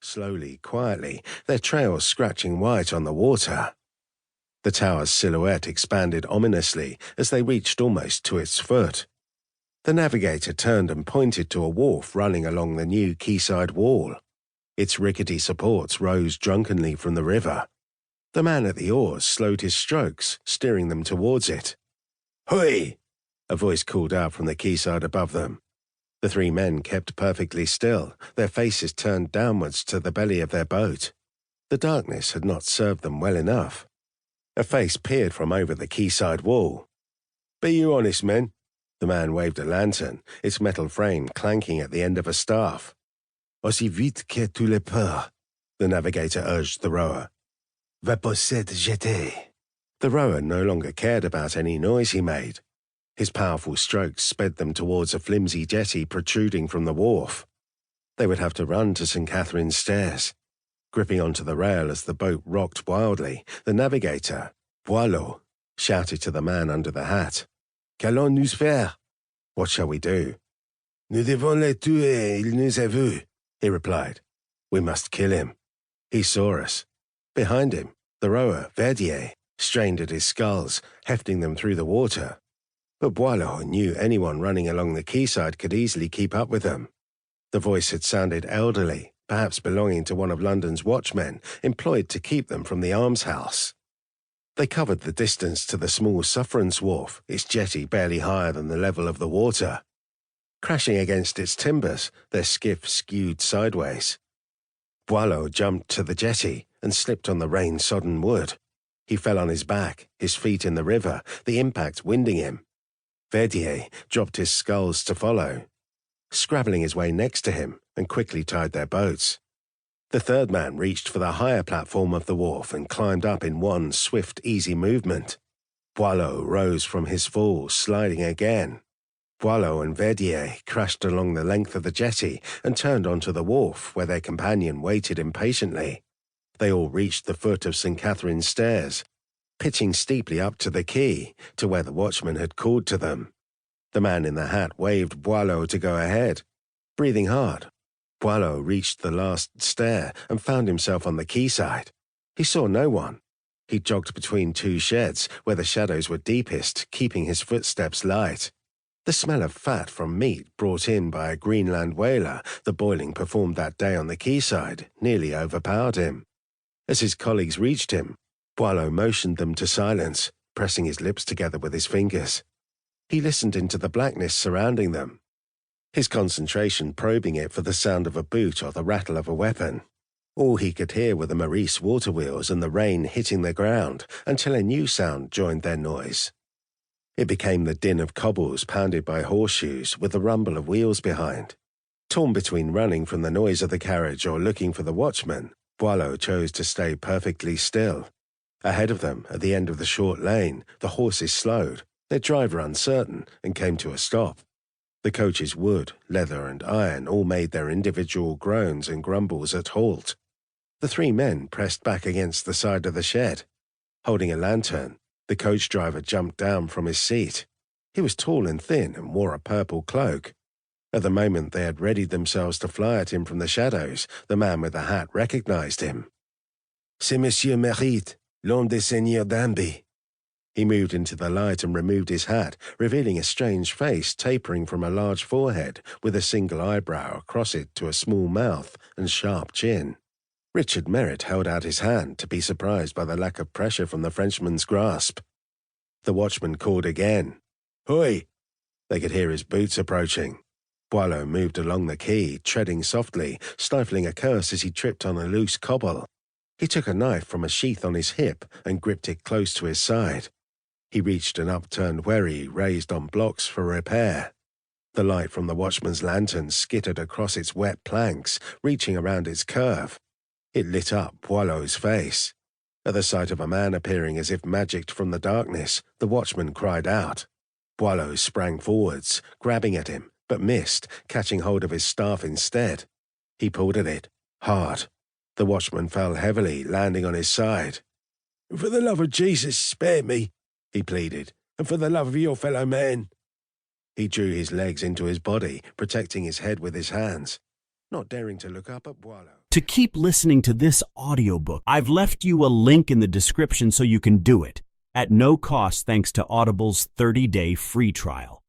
slowly, quietly, their trails scratching white on the water. The tower's silhouette expanded ominously as they reached almost to its foot. The navigator turned and pointed to a wharf running along the new quayside wall. Its rickety supports rose drunkenly from the river. The man at the oars slowed his strokes, steering them towards it. "Hui!" a voice called out from the quayside above them. The three men kept perfectly still, their faces turned downwards to the belly of their boat. The darkness had not served them well enough. A face peered from over the quayside wall. "Be you honest, men?" The man waved a lantern, its metal frame clanking at the end of a staff. "Aussi vite que tu le peux," the navigator urged the rower. "Va possède jeter." The rower no longer cared about any noise he made. His powerful strokes sped them towards a flimsy jetty protruding from the wharf. They would have to run to St. Catherine's Stairs. Gripping onto the rail as the boat rocked wildly, the navigator, Boileau, shouted to the man under the hat. "Qu'allons-nous faire?" "What shall we do?" "Nous devons le tuer, il nous a vus," he replied. "We must kill him. He saw us." Behind him, the rower, Verdier, strained at his sculls, hefting them through the water. But Boileau knew anyone running along the quayside could easily keep up with them. The voice had sounded elderly, perhaps belonging to one of London's watchmen, employed to keep them from the almshouse. They covered the distance to the small sufferance wharf, its jetty barely higher than the level of the water. Crashing against its timbers, their skiff skewed sideways. Boileau jumped to the jetty and slipped on the rain-sodden wood. He fell on his back, his feet in the river, the impact winding him. Verdier dropped his sculls to follow, scrabbling his way next to him, and quickly tied their boats. The third man reached for the higher platform of the wharf and climbed up in one swift, easy movement. Boileau rose from his fall, sliding again. Boileau and Verdier crashed along the length of the jetty and turned onto the wharf, where their companion waited impatiently. They all reached the foot of St. Catherine's Stairs, pitching steeply up to the quay, to where the watchman had called to them. The man in the hat waved Boileau to go ahead. Breathing hard, Boileau reached the last stair and found himself on the quayside. He saw no one. He jogged between two sheds, where the shadows were deepest, keeping his footsteps light. The smell of fat from meat brought in by a Greenland whaler, the boiling performed that day on the quayside, nearly overpowered him. As his colleagues reached him, Boileau motioned them to silence, pressing his lips together with his fingers. He listened into the blackness surrounding them, his concentration probing it for the sound of a boot or the rattle of a weapon. All he could hear were the Maurice water wheels and the rain hitting the ground, until a new sound joined their noise. It became the din of cobbles pounded by horseshoes, with the rumble of wheels behind. Torn between running from the noise of the carriage or looking for the watchman, Boileau chose to stay perfectly still. Ahead of them, at the end of the short lane, the horses slowed, their driver uncertain, and came to a stop. The coach's wood, leather, and iron all made their individual groans and grumbles at halt. The three men pressed back against the side of the shed. Holding a lantern, the coach driver jumped down from his seat. He was tall and thin and wore a purple cloak. At the moment they had readied themselves to fly at him from the shadows, the man with the hat recognized him. "C'est Monsieur Mérite, l'homme des Seigneurs d'Amby." He moved into the light and removed his hat, revealing a strange face tapering from a large forehead with a single eyebrow across it to a small mouth and sharp chin. Richard Merritt held out his hand, to be surprised by the lack of pressure from the Frenchman's grasp. The watchman called again. "Hui!" They could hear his boots approaching. Boileau moved along the quay, treading softly, stifling a curse as he tripped on a loose cobble. He took a knife from a sheath on his hip and gripped it close to his side. He reached an upturned wherry raised on blocks for repair. The light from the watchman's lantern skittered across its wet planks, reaching around its curve. It lit up Boileau's face. At the sight of a man appearing as if magicked from the darkness, the watchman cried out. Boileau sprang forwards, grabbing at him, but missed, catching hold of his staff instead. He pulled at it, hard. The watchman fell heavily, landing on his side. "For the love of Jesus, spare me," he pleaded, "and for the love of your fellow men." He drew his legs into his body, protecting his head with his hands, not daring to look up at Boileau. To keep listening to this audiobook, I've left you a link in the description so you can do it, at no cost thanks to Audible's 30-day free trial.